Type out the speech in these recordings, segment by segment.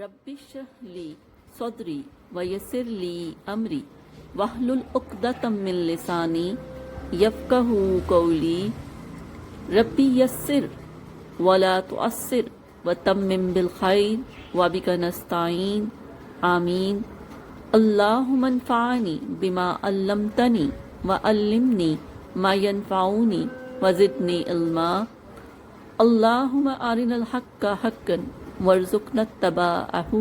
رب اشرح لی صدری ویسر لی امری واحلل عقدۃ من لسانی یفقہوا قولی ربی یسر ولا تعسر وتمم بالخیر وبک نستعین آمین اللہم انفعنی بما علمتنی وعلمنی ما ینفعنی وزدنی علما اللہم ارنا الحق حقا وارزقنا اتباعہ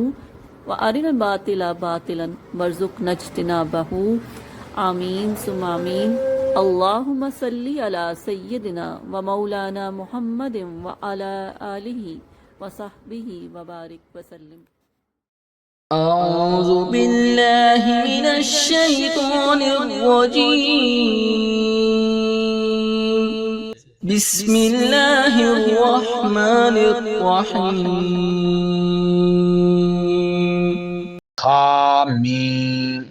وارنا الباطل باطلا وارزقنا اجتنابہ آمین ثم آمین اللہم صلی علی سیدنا و مولانا محمد وعلی آلہ وصحبہ وبارک وسلم۔ اعوذ باللہ من الشیطان الرجیم، بسم اللہ الرحمن الرحیم۔ حامیم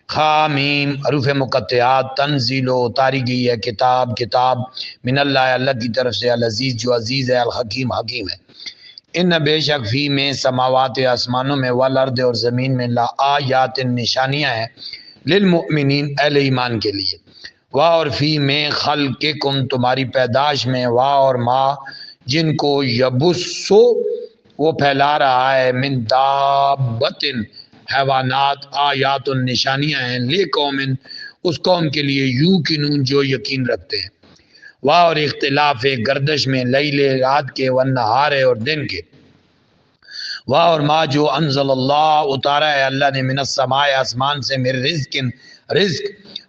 حامیم حروف مقطعات تنزیل و اتاری گئی ہے کتاب من اللہ، اللہ کی طرف سے، العزیز جو عزیز ہے، الحکیم حکیم ہے۔ ان بے شک فی میں سماوات آسمانوں میں والارض اور زمین میں لا آیات نشانیاں ہیں للمؤمنین اہل ایمان کے لیے۔ واہ اور فی میں خلقکم تمہاری پیدائش میں، واہ اور ما جن کو یبسو وہ پھیلا رہا ہے، من دابت حیوانات، آیات نشانیاں ہیں لقوم اس قوم کے لیے یوقنون جو یقین رکھتے ہیں۔ واہ اور اختلاف گردش میں لیل رات کے والنہار اور دن کے۔ واہ اور ما جو انزل اللہ اتارا ہے اللہ نے، من السماء آسمان سے، من رزق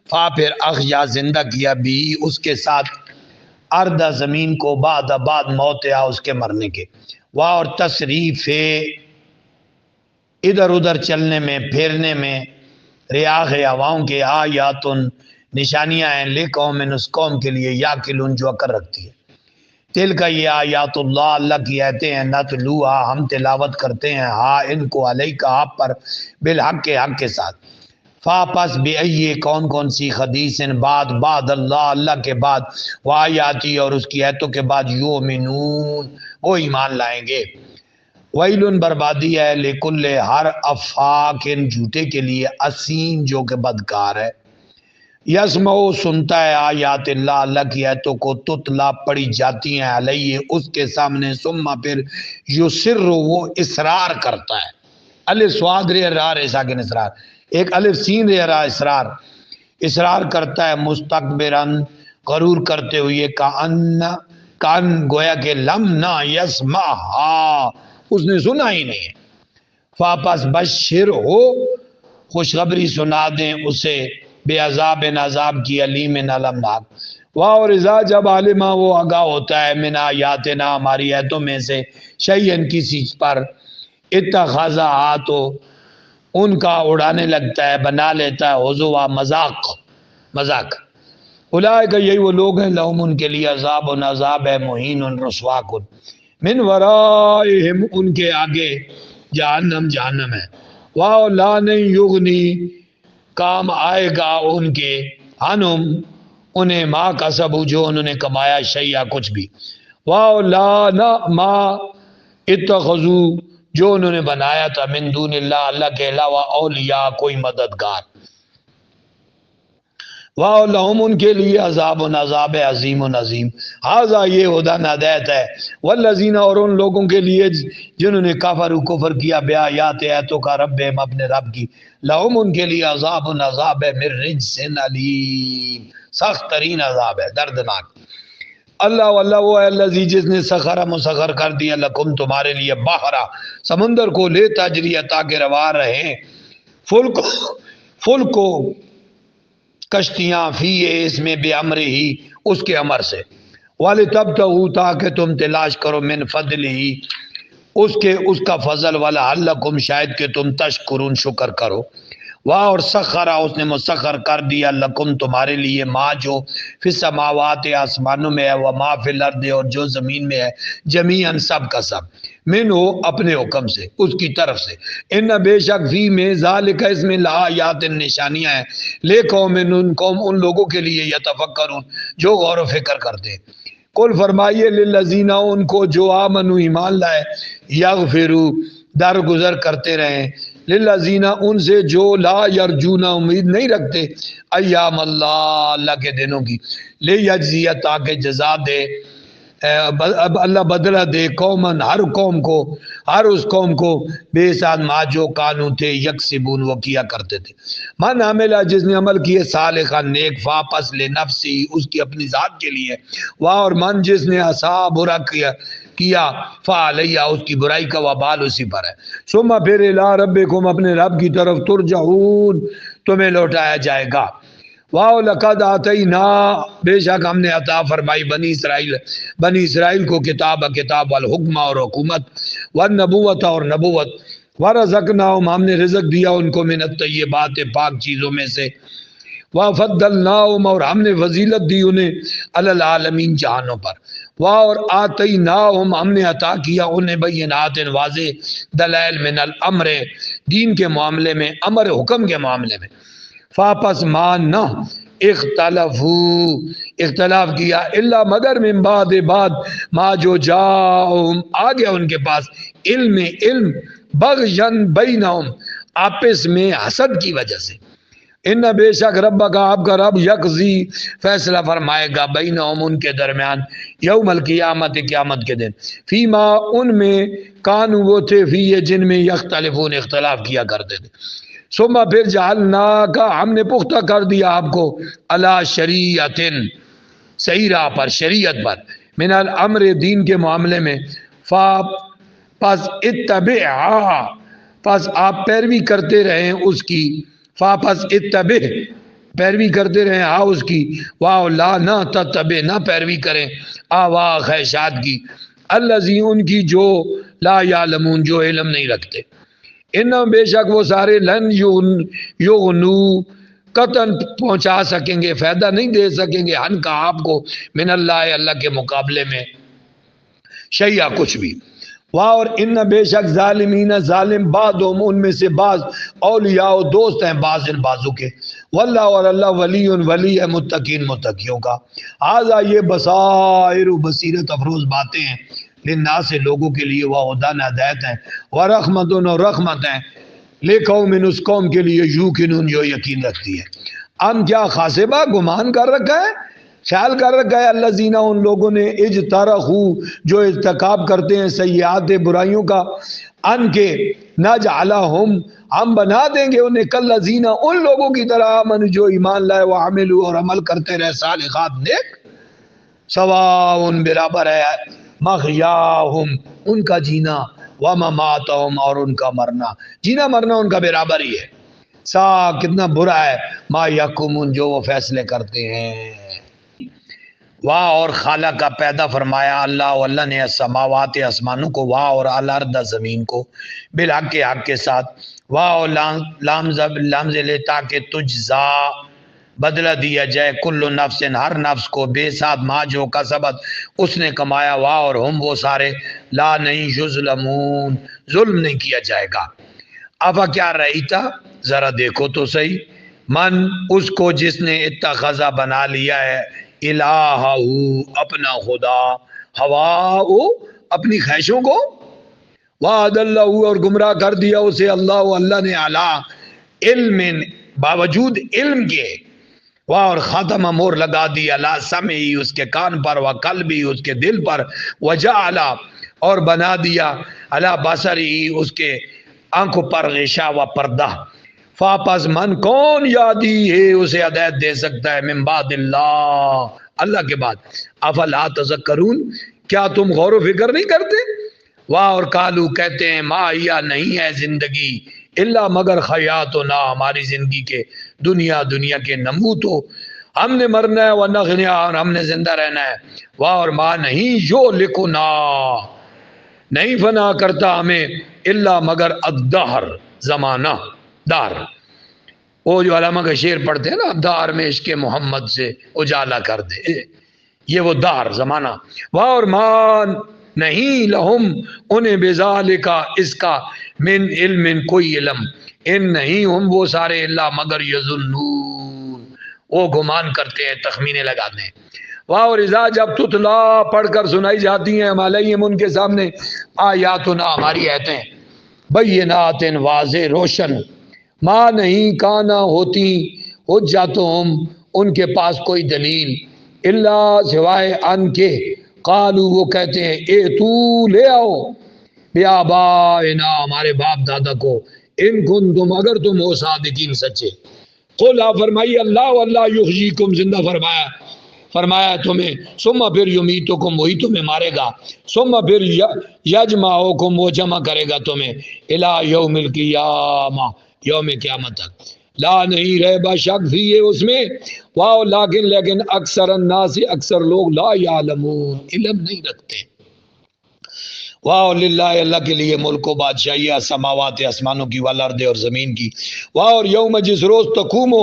فا پھر احیا زندہ کیا بھی اس کے ساتھ ارد زمین کو، بعد موت یا اس کے مرنے کے۔ واہ اور تصریف ادھر ادھر چلنے میں پھیرنے میں، ریاح ہواؤں کے، آیات نشانیاں ہیں لقوم اس قوم کے لیے یاقلون جو عقل رکھتی ہے۔ تل کا یہ آیات اللہ، اللہ کی آیتیں ہیں، نتلوہا ہم تلاوت کرتے ہیں، ہاں ان کو علیکہ آپ پر، بالحق کے حق کے ساتھ۔ فا پس بئی کون سی حدیث بعد اللہ، اللہ کے بعد، و آیاتی اور اس کی آیتوں کے بعد، یؤمنون وہ ایمان لائیں گے۔ ویلن بربادی ہے لکل ہر افاک جھوٹے کے لیے، اسیم جو کہ بدکار ہے۔ یسمع سنتا ہے آیات اللہ، اللہ کی آیتوں کو، تتلا پڑھی جاتی ہیں علیہ اس کے سامنے، ثم پھر یسر وہ اصرار کرتا ہے، الف سواد رے را رے ساکن اصرار، ایک الف سین رے را اصرار کرتا ہے، مستکبرن غرور کرتے ہوئے، کان گویا کہ لم نہ یسمعہا اس نے سنا ہی نہیں ہے۔ فاپس بشر ہو خوشخبری سنا دیں اسے، بے عذاب عذاب کی، علیم علمناک۔ واہ اور اذا جب عالمہ وہ آگاہ ہوتا ہے، من آیاتنا ہماری آیتوں میں سے، شیئن کسی پر، اتخذہا تو ان کا اڑانے لگتا ہے، بنا لیتا ہے، حضوا مذاق۔ اولئک یہی وہ لوگ ہیں، لہم ان کے لیے عذاب عذاب ہے، مہین رسوا کن، من ورائہم ان کے آگے جہنم ہے۔ واہ لا نہیں یغنی کام آئے گا ان کے، ہنم انہیں، ما کسبوا جو انہوں نے کمایا، شیئا کچھ بھی۔ واہ لا نہ ما اتخذوا جو انہوں نے بنایا تھا، من دون اللہ اللہ کے علاوہ، اولیاء کوئی مددگار۔ واہ لہم ان کے لیے عذاب عظیم ہذا یہ ہدن ہدایت ہے، والذین اور ان لوگوں کے لیے جنہوں نے کفر کیا، بے آیات آیتوں کا، ربہم اپنے رب کی، لہم ان کے لیے عذاب ہے، من رجس علیم سخت ترین عذاب ہے، دردناک۔ اللہ واللہ وہ ہے الذی جس نے سخر مسخر کر دیا، لکم تمہارے لیے، بحرا سمندر کو، لے تجری تاکہ روا رہیں، فل کو کشتیاں، فی اس میں، بے امر ہی اس کے امر سے، وَلِتَبْتَغُوا تاکہ تم تلاش کرو، من فضل ہی اس کا فضل، وَلَعَلَّكُمْ شاید کہ تم تشکرون شکر کرو۔ واہ اور سخرا اس نے مسخر کر دیا، لکم تمہارے لیے، ما جو فی السماوات آسمانوں میں ہے، وما فی الارض اور جو زمین میں ہے، جمیعاً سب کا سب، منہ اپنے حکم سے، اس کی طرف سے، ان بے شک فی میں، ذالک اس میں، لآیات نشانیاں ہیں، لے قوم ان لوگوں کے لیے، یتفکرون جو غور و فکر کرتے ہیں۔ قل فرمائیے للذین ان کو جو آمنو ایمان لائے یغفروا درگزر کرتے رہیں للذین ان سے جو لا یرجون امید نہیں رکھتے ایام اللہ اللہ کے دنوں کی لیجزی تاکہ جزا دے اب اللہ بدلہ دے قومن ہر قوم کو ہر اس قوم کو بے ساتھ ما جو کانو تھے یکسبون وہ کیا کرتے تھے من عملہ جس نے عمل کیے صالحا نیک فاپس لنفسی اس کی اپنی ذات کے لیے اور من جس نے اساء برا کیا فعلیہ اس کی برائی کا وبال اسی پر ہے ثم پھر الی ربکم اپنے رب کی طرف ترجعون تمہیں لوٹایا جائے گا واو لقد آتینا بے شک ہم نے عطا فرمائی بنی اسرائیل کو کتاب والحکم اور حکومت والنبوت اور نبوت ورزقناہم ہم نے رزق دیا ان کو من الطیبات پاک چیزوں میں سے وفضلناہم اور ہم نے فضیلت دی انہیں علی العالمین جہانوں پر اور آتیناہم ہم نے عطا کیا انہیں بینات واضح دلائل من الامر دین کے معاملے میں امر حکم کے معاملے میں فاپس مان نہ اختلاف کیا الا مگر من بعد ما جو جاءہم آ گیا ان کے پاس علم بغیًا بینہم آپس میں حسد کی وجہ سے ان بے شک رب کا آپ کا رب یقضی فیصلہ فرمائے گا بینہم ان کے درمیان یوم القیامت قیامت کے دن فیما ان میں کانو وہ تھے فی جن میں یختلفون اختلاف کیا کرتے تھے ثم پھر جعلنا کا ہم نے پختہ کر دیا آپ کو علی شریعت صحیح راہ پر شریعت پر من الامر دین کے معاملے میں پس اتبعها پس آپ پیروی کرتے رہیں اس کی پس اتبع پیروی کرتے رہیں اس کی واو لا نہ تتبع نہ پیروی کریں آوا خواہشات کی الذی ان کی جو لا یعلمون جو علم نہیں رکھتے ان بے شک وہ سارے لن یغنو قطن پہنچا سکیں گے فائدہ نہیں دے سکیں گے ہن کا آپ کو من اللہ اللہ کے مقابلے میں شیعہ کچھ بھی اور ان بے شک ظالمین ظالم بعضهم ان میں سے بعض اولیاء و دوست ہیں بعض ان بعضوں کے واللہ اور اللہ ولی ہے متقین متقیوں کا ھذا یہ بصائر و بصیرت افروز باتیں ہیں للناس لوگوں کے لیے وہ ہدایت ہدایت ہیں ورحمت اور رحمت ہیں لقوم اس قوم کے لیے یوقنون جو یقین رکھتی ہے ہم کیا خاصبہ گمان کر رکھا ہے خیال کر رکھا ہے اللہ زینہ ان لوگوں نے اجترخو جو ارتکاب کرتے ہیں سیئات برائیوں کا ان کے نجعلہم ہم بنا دیں گے انہیں کالذین ان لوگوں کی طرح من جو ایمان لائے وعملوا اور عمل کرتے رہے صالحات نیک سواء برابر ہے محیاہم ان کا جینا ومماتہم اور ان کا مرنا جینا مرنا ان کا برابر ہی ہے سا کتنا برا ہے ما یحکمون جو وہ فیصلے کرتے ہیں واہ اور خالہ کا پیدا فرمایا اللہ نے السماوات آسمانوں کو واہ اور الارض زمین کو بالحق کے حق کے ساتھ واہ اور لام لے تاکہ تجزا بدلہ دیا جائے کل نفس ہر نفس کو بے ساتھ ما جو کسبت اس نے کمایا واہ اور ہم وہ سارے لا نہیں یظلمون ظلم نہیں کیا جائے گا افا کیا رہی تھا ذرا دیکھو تو صحیح من اس کو جس نے اتخذا بنا لیا ہے الہہ اپنا خدا ہوا اپنی خواہشوں کو وعد اللہ اور گمراہ کر دیا اسے اللہ نے اعلی علم باوجود علم کے اور ختم مور لگا دی اللہ سمعی اس کے کان پر و قلبی اس کے دل پر وجعل اور بنا دیا اللہ بصری اس کے آنکھوں پر غشا و پردہ فاپس من کون یادی ہے اسے ہدایت دے سکتا ہے من بعد اللہ کے بعد افلا تذکرون کیا تم غور و فکر نہیں کرتے واہ اور کالو کہتے ہیں ما یا نہیں ہے زندگی الا مگر خیاتنا ہماری زندگی کے دنیا کے نموت ہو ہم نے مرنا ہے ونغنیا اور ہم نے زندہ رہنا ہے واہ اور ما نہیں جو لکھنا نہیں فنا کرتا ہمیں الا مگر الدہر زمانہ دار وہ جو علامہ کا شعر پڑھتے ہیں نا دار میں عشق محمد سے اجالا کر دے یہ وہ دار زمانہ واہ اور مان نہیں لہم انہیں بذالکا اس کا من علم کوئی علم ان نہیں ہم وہ سارے اللہ مگر یظنون وہ گمان کرتے ہیں تخمینے لگاتے ہیں واہ اور اذا جب تتلا پڑھ کر سنائی جاتی ہیں علیہم ان کے سامنے آیاتنا ہماری آیتیں بینات واضح روشن ماں نہیں کانا ہوتی حجتہم ان کے پاس کوئی دلیل اللہ سوائے ان کے قالو وہ کہتے ہیں اے تو لے آؤ بیابائنا ہمارے باپ دادا کو ان کنتم اگر تم ہو صادقین سچے قل آپ فرمائیے اللہ یحییکم زندہ فرمایا تمہیں ثم پھر یمیتکم وہی تمہیں مارے گا ثم پھر یجمعکم وہ جمع کرے گا تمہیں الی یوم القیامہ یوم قیامت تک لا نہیں رہے با شک فی اس میں واو لیکن اکثر الناس اکثر لوگ لا یعلمون علم نہیں رکھتے واہ للہ اللہ کے لیے ملک و بادشاہی سماوات آسمانوں کی والارض اور زمین کی واہ اور یوم جس روز تقوم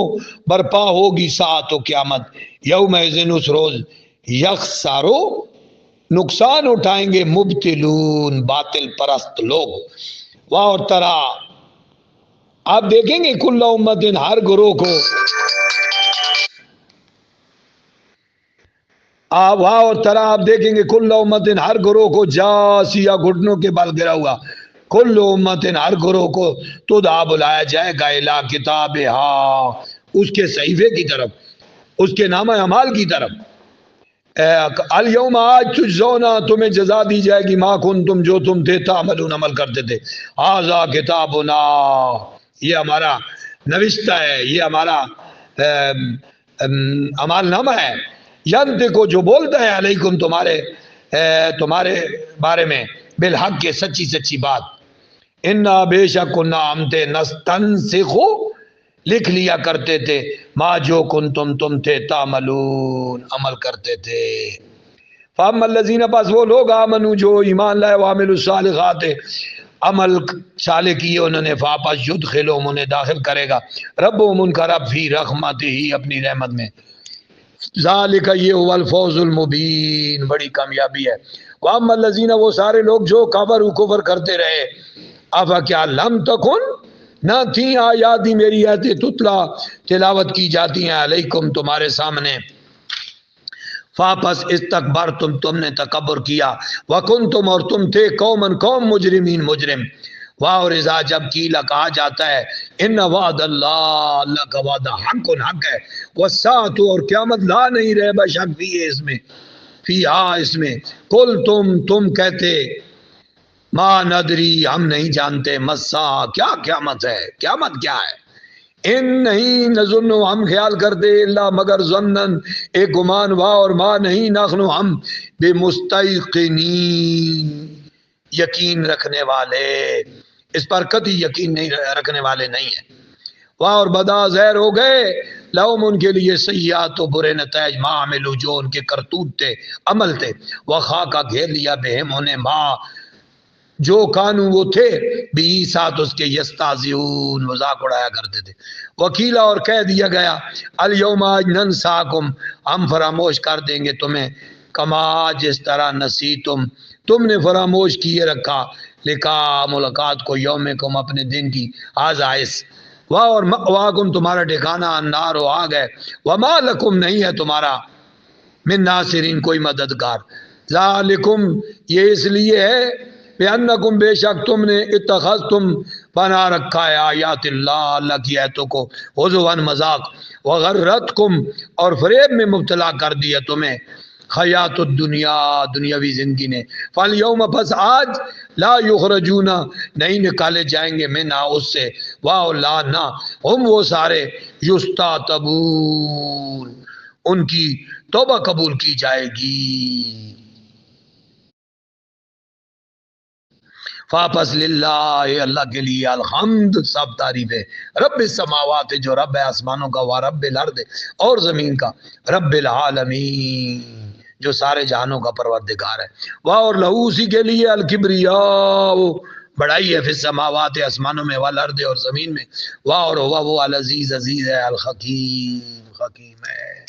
برپا ہوگی ساعت و قیامت یوم ذن اس روز یخسارو نقصان اٹھائیں گے مبتلون باطل پرست لوگ واہ اور ترا آپ دیکھیں گے کل امت ہر گروہ کو واہ اور طرح آپ دیکھیں گے کل امت ہر گروہ کو جاسیہ گھٹنوں کے بل گرا ہوا کل امت ہر گروہ کو تدعا بلایا جائے گا الی کتاب اس کے صحیفے کی طرف اس کے نامہ اعمال کی طرف الیوم آج تجزونا تمہیں جزا دی جائے گی ما کنتم جو تم تھے تعملون عمل کرتے تھے ھذا کتابنا یہ ہمارا نوشتہ ہے یہ ہمارا اعمال نامہ ہے ینطق جو بولتا ہے علیکم تمہارے بارے میں بالحق کے سچی بات انا بے شک کنا ہم تھے نستنسخ لکھ لیا کرتے تھے ما جو تم تھے تعملون عمل کرتے تھے فاما الذین پس وہ لوگ آمنو جو ایمان لائے وعملوا الصالحات عمل صالح کیے انہوں نے فاپس یدخلہم انہیں داخل کرے گا ربہم ان کا رب فی رحمتہ اپنی رحمت میں ذالک یہ هو الفوز المبین بڑی کامیابی ہے واما الذین وہ سارے لوگ جو کفر کرتے رہے افا کیا لم تکن نہ تھی آیاتی میری آیتیں تتلا تلاوت کی جاتی ہیں علیکم تمہارے سامنے فاپس استکبر تم نے تکبر کیا وکنتم اور تم تھے قوم مجرم واہ اور اذا جب کیلا کہا جاتا ہے ان وعد اللہ کا وعدہ حق ہے والساعۃ اور قیامت لا نہیں رہے بشک بھی ہے اس میں کل تم کہتے ما ندری ہم نہیں جانتے مسا کیا قیامت ہے قیامت کیا ہے ان نہیں نظن ہم خیال کرتے اللہ مگر ظنن ایک گمان وا اور ما نہیں نخنو ہم بے مستیقنین یقین رکھنے والے اس پر قطعی یقین نہیں رکھنے والے نہیں ہیں واہ اور بدا زہر ہو گئے لہم ان کے لیے سیئات و برے نتائج ما عملو جو ان کے کرتوت تھے عمل تھے وخاکا گھیر لیا بہم انہیں ما جو کانو وہ تھے بھی ساتھ اس کے یستازیون مذاق اڑایا کرتے تھے وکیلا اور کہہ دیا گیا الیوم آج ننساکم ہم فراموش کر دیں گے تمہیں کما جس طرح نسیتم تم نے فراموش کیے رکھا لکھا ملاقات کو یومکم اپنے دن کی آزائش واہ اور مأواکم تمہارا ٹھکانہ النار و آگ ہے وما لکم نہیں ہے تمہارا من ناصرین کوئی مددگار ذالکم یہ اس لیے ہے بِأَنَّكُمْ بے شک تم نے اتخذتم بنا رکھا ہے آیات اللہ کی آیتوں کو حضواً مذاق وغرتکم اور فریب میں مبتلا کر دیا تمہیں حیات الدنیا دنیاوی زندگی نے فالیوم پس آج لا یخرجون نہیں نکالے جائیں گے منہا اس سے واہ لا نہ ہم وہ سارے یستعتبون ان کی توبہ قبول کی جائے گی فاپس للہ اللہ کے لیے الحمد سب تعریف ہے رب السماوات جو رب ہے آسمانوں کا وہ رب الارض اور زمین کا رب العالمین جو سارے جہانوں کا پروردگار ہے واہ اور لہو اسی کے لیے الکبریاء بڑائی ہے فی السماوات آسمانوں میں والارض اور زمین میں واہ اور ہوا وہ العزیز عزیز ہے الحکیم حکیم ہے